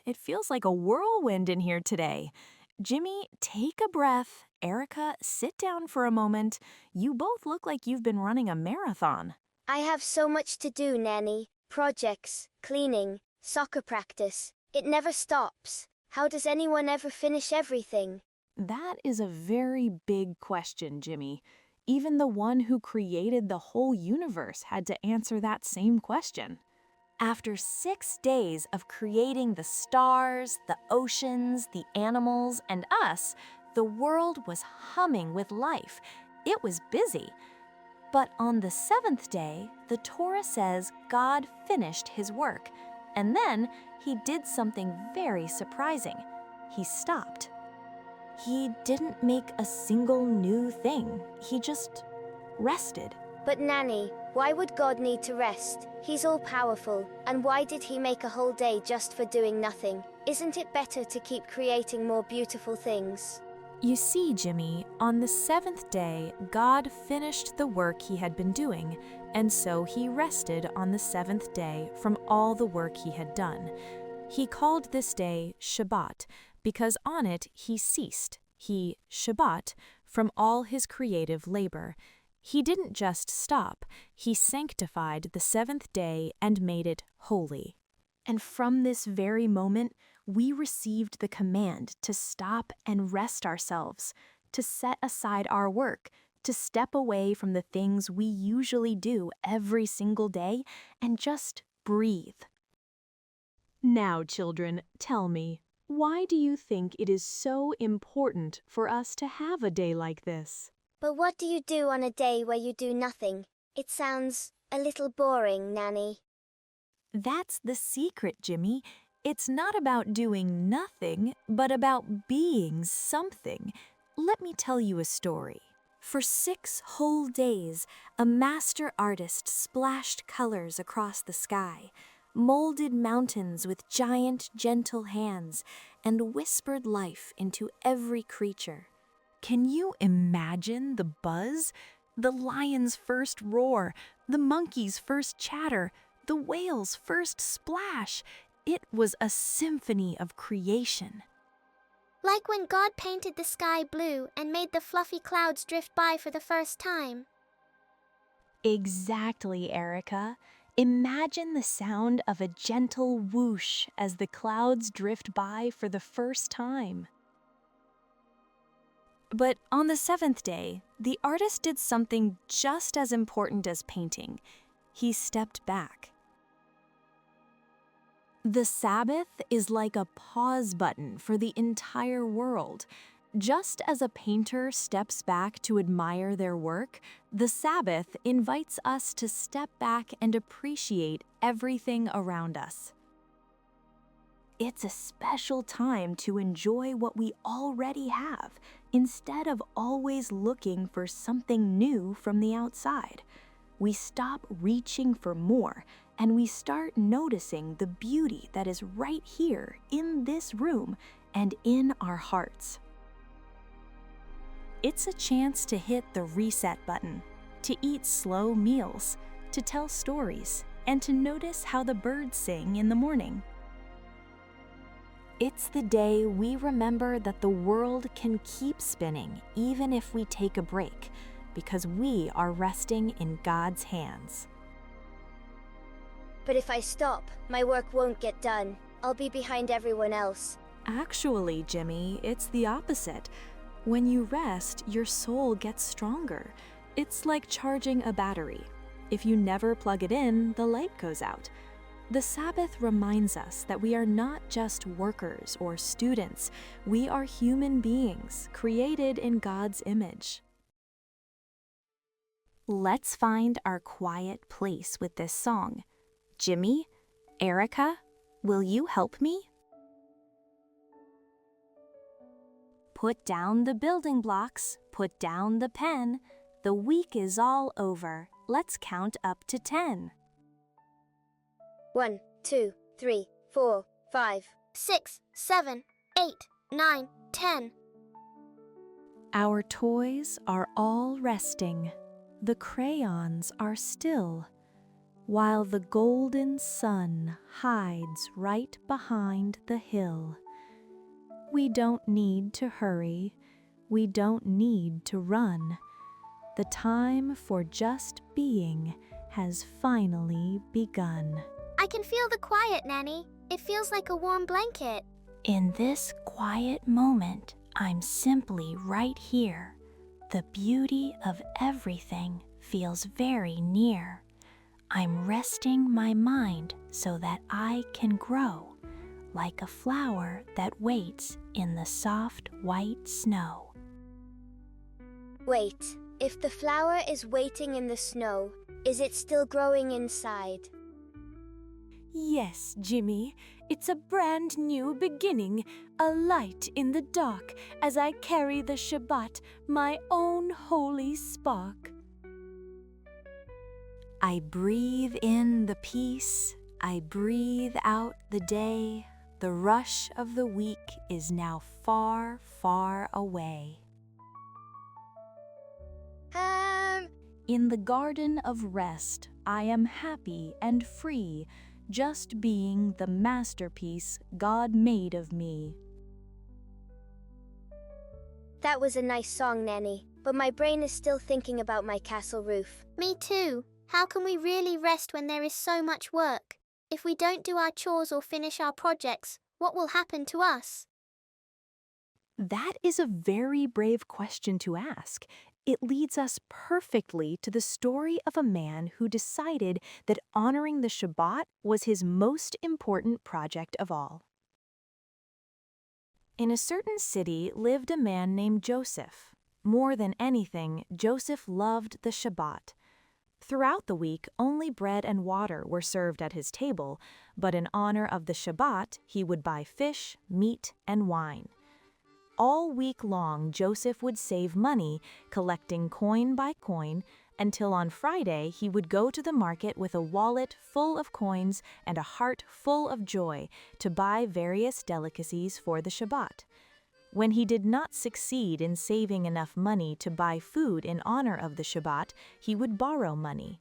It feels like a whirlwind in here today. Jimmy, take a breath. Erica, sit down for a moment. You both look like you've been running a marathon. I have so much to do, Nanny. Projects, cleaning, soccer practice. It never stops. How does anyone ever finish everything? That is a very big question, Jimmy. Even the one who created the whole universe had to answer that same question. After 6 days of creating the stars, the oceans, the animals, and us, the world was humming with life. It was busy. But on the 7th day, the Torah says God finished his work. And then he did something very surprising. He stopped. He didn't make a single new thing. He just rested. But Nanny, why would God need to rest? He's all-powerful, and why did he make a whole day just for doing nothing? Isn't it better to keep creating more beautiful things? You see, Jimmy, on the 7th day, God finished the work he had been doing, and so he rested on the 7th day from all the work he had done. He called this day Shabbat, because on it he ceased, Shabbat, from all his creative labor. He didn't just stop, he sanctified the 7th day and made it holy. And from this very moment, we received the command to stop and rest ourselves, to set aside our work, to step away from the things we usually do every single day and just breathe. Now, children, tell me, why do you think it is so important for us to have a day like this? But what do you do on a day where you do nothing? It sounds a little boring, Nanny. That's the secret, Jimmy. It's not about doing nothing, but about being something. Let me tell you a story. For 6 whole days, a master artist splashed colors across the sky, molded mountains with giant, gentle hands, and whispered life into every creature. Can you imagine the buzz? The lion's first roar, the monkey's first chatter, the whale's first splash. It was a symphony of creation. Like when God painted the sky blue and made the fluffy clouds drift by for the first time. Exactly, Erica. Imagine the sound of a gentle whoosh as the clouds drift by for the first time. But on the 7th day, the artist did something just as important as painting. He stepped back. The Sabbath is like a pause button for the entire world. Just as a painter steps back to admire their work, the Sabbath invites us to step back and appreciate everything around us. It's a special time to enjoy what we already have, instead of always looking for something new from the outside. We stop reaching for more, and we start noticing the beauty that is right here in this room and in our hearts. It's a chance to hit the reset button, to eat slow meals, to tell stories, and to notice how the birds sing in the morning. It's the day we remember that the world can keep spinning even if we take a break, because we are resting in God's hands. But if I stop, my work won't get done. I'll be behind everyone else. Actually, Jimmy, it's the opposite. When you rest, your soul gets stronger. It's like charging a battery. If you never plug it in, the light goes out. The Sabbath reminds us that we are not just workers or students. We are human beings, created in God's image. Let's find our quiet place with this song. Jimmy, Erica, will you help me? Put down the building blocks, put down the pen. The week is all over. Let's count up to 10. 1, 2, 3, 4, 5, 6, 7, 8, 9, 10. Our toys are all resting. The crayons are still. while the golden sun hides right behind the hill. We don't need to hurry, we don't need to run. The time for just being has finally begun. I can feel the quiet, Nanny. It feels like a warm blanket. In this quiet moment, I'm simply right here. The beauty of everything feels very near. I'm resting my mind so that I can grow, like a flower that waits in the soft white snow. Wait, if the flower is waiting in the snow, is it still growing inside? Yes, Jimmy, it's a brand new beginning, a light in the dark as I carry the Shabbat, my own holy spark. I breathe in the peace, I breathe out the day. The rush of the week is now far, far away. In the garden of rest, I am happy and free, just being the masterpiece God made of me. That was a nice song, Nanny, but my brain is still thinking about my castle roof. Me too. How can we really rest when there is so much work? If we don't do our chores or finish our projects, what will happen to us? That is a very brave question to ask. It leads us perfectly to the story of a man who decided that honoring the Shabbat was his most important project of all. In a certain city lived a man named Joseph. More than anything, Joseph loved the Shabbat. Throughout the week, only bread and water were served at his table, but in honor of the Shabbat, he would buy fish, meat, and wine. All week long, Joseph would save money, collecting coin by coin, until on Friday he would go to the market with a wallet full of coins and a heart full of joy to buy various delicacies for the Shabbat. When he did not succeed in saving enough money to buy food in honor of the Shabbat, he would borrow money.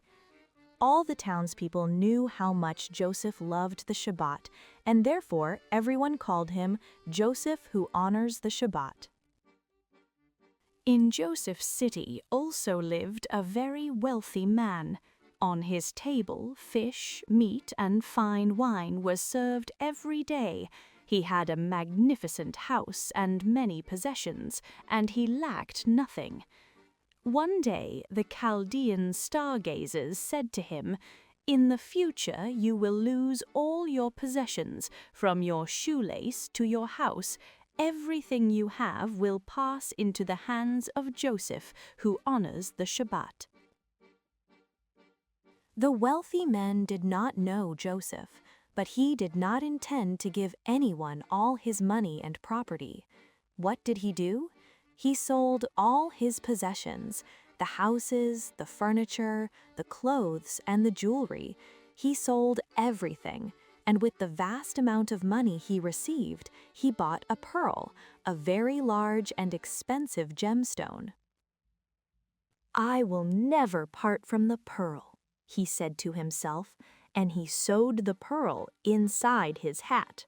All the townspeople knew how much Joseph loved the Shabbat, and therefore everyone called him Joseph who honors the Shabbat. In Joseph's city also lived a very wealthy man. On his table, fish, meat, and fine wine was served every day. He had a magnificent house and many possessions, and he lacked nothing. One day, the Chaldean stargazers said to him, "In the future you will lose all your possessions, from your shoelace to your house. Everything you have will pass into the hands of Joseph, who honors the Shabbat." The wealthy men did not know Joseph, but he did not intend to give anyone all his money and property. What did he do? He sold all his possessions, the houses, the furniture, the clothes, and the jewelry. He sold everything, and with the vast amount of money he received, he bought a pearl, a very large and expensive gemstone. "I will never part from the pearl," he said to himself, and he sewed the pearl inside his hat.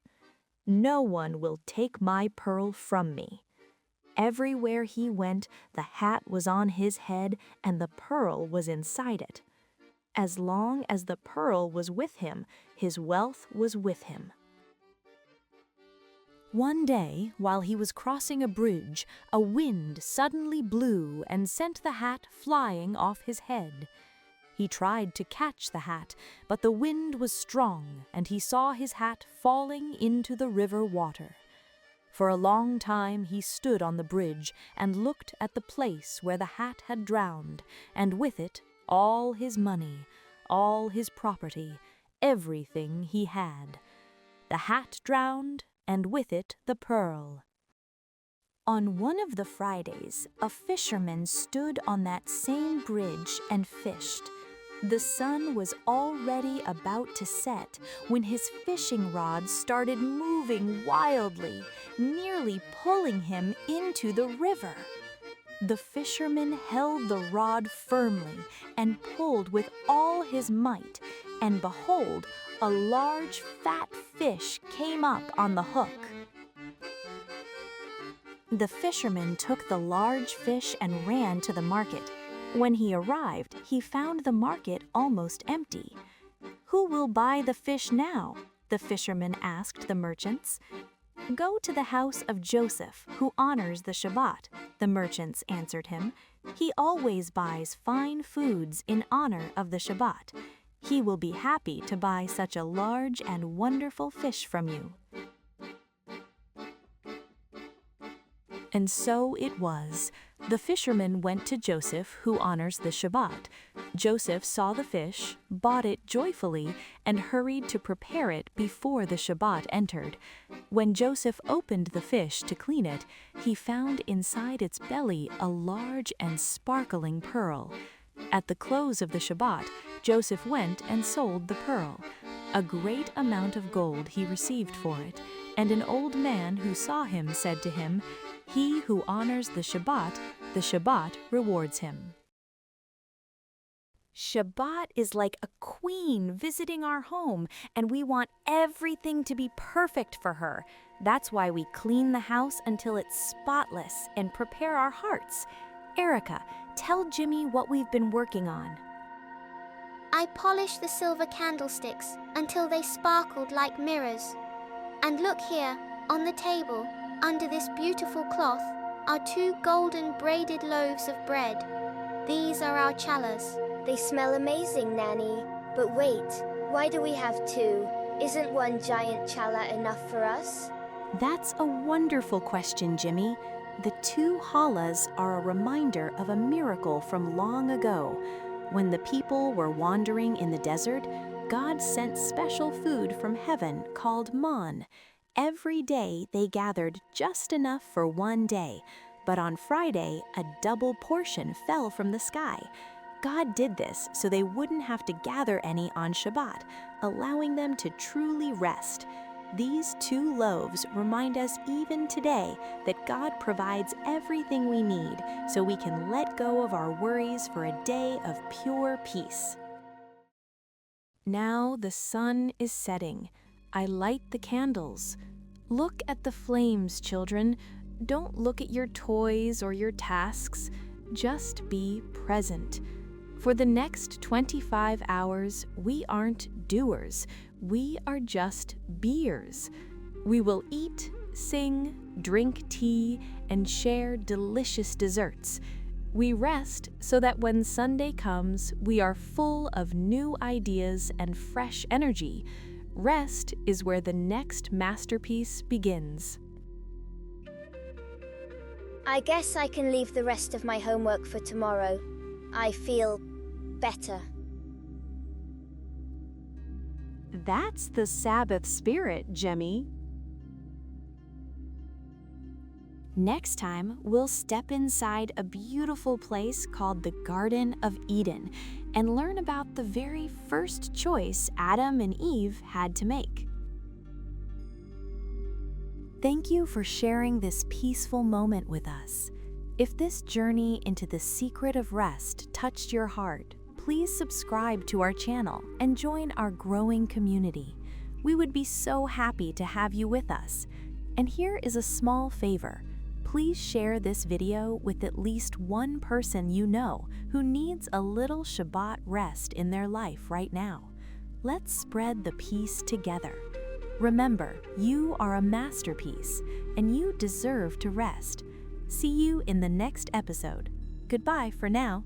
"No one will take my pearl from me." Everywhere he went, the hat was on his head and the pearl was inside it. As long as the pearl was with him, his wealth was with him. One day, while he was crossing a bridge, a wind suddenly blew and sent the hat flying off his head. He tried to catch the hat, but the wind was strong, and he saw his hat falling into the river water. For a long time he stood on the bridge and looked at the place where the hat had drowned, and with it all his money, all his property, everything he had. The hat drowned, and with it the pearl. On one of the Fridays, a fisherman stood on that same bridge and fished. The sun was already about to set when his fishing rod started moving wildly, nearly pulling him into the river. The fisherman held the rod firmly and pulled with all his might, and behold, a large fat fish came up on the hook. The fisherman took the large fish and ran to the market. When he arrived, he found the market almost empty. "Who will buy the fish now?" the fisherman asked the merchants. "Go to the house of Joseph, who honors the Shabbat," the merchants answered him. "He always buys fine foods in honor of the Shabbat. He will be happy to buy such a large and wonderful fish from you." And so it was. The fisherman went to Joseph, who honors the Shabbat. Joseph saw the fish, bought it joyfully, and hurried to prepare it before the Shabbat entered. When Joseph opened the fish to clean it, he found inside its belly a large and sparkling pearl. At the close of the Shabbat, Joseph went and sold the pearl. A great amount of gold he received for it, and an old man who saw him said to him, "He who honors the Shabbat rewards him." Shabbat is like a queen visiting our home, and we want everything to be perfect for her. That's why we clean the house until it's spotless and prepare our hearts. Erica, tell Jimmy what we've been working on. I polished the silver candlesticks until they sparkled like mirrors. And look here, on the table, under this beautiful cloth, are 2 golden braided loaves of bread. These are our challahs. They smell amazing, Nanny. But wait, why do we have 2? Isn't one giant challah enough for us? That's a wonderful question, Jimmy. The 2 challahs are a reminder of a miracle from long ago. When the people were wandering in the desert, God sent special food from heaven called Manna. Every day they gathered just enough for one day, but on Friday, a double portion fell from the sky. God did this so they wouldn't have to gather any on Shabbat, allowing them to truly rest. These 2 loaves remind us even today that God provides everything we need so we can let go of our worries for a day of pure peace. Now the sun is setting. I light the candles. Look at the flames, children. Don't look at your toys or your tasks. Just be present. For the next 25 hours, we aren't doers. We are just beers. We will eat, sing, drink tea, and share delicious desserts. We rest so that when Sunday comes, we are full of new ideas and fresh energy. Rest is where the next masterpiece begins. I guess I can leave the rest of my homework for tomorrow. I feel better. That's the Sabbath spirit, Jemmy. Next time, we'll step inside a beautiful place called the Garden of Eden and learn about the very first choice Adam and Eve had to make. Thank you for sharing this peaceful moment with us. If this journey into the secret of rest touched your heart, please subscribe to our channel and join our growing community. We would be so happy to have you with us. And here is a small favor. Please share this video with at least one person you know who needs a little Shabbat rest in their life right now. Let's spread the peace together. Remember, you are a masterpiece, and you deserve to rest. See you in the next episode. Goodbye for now.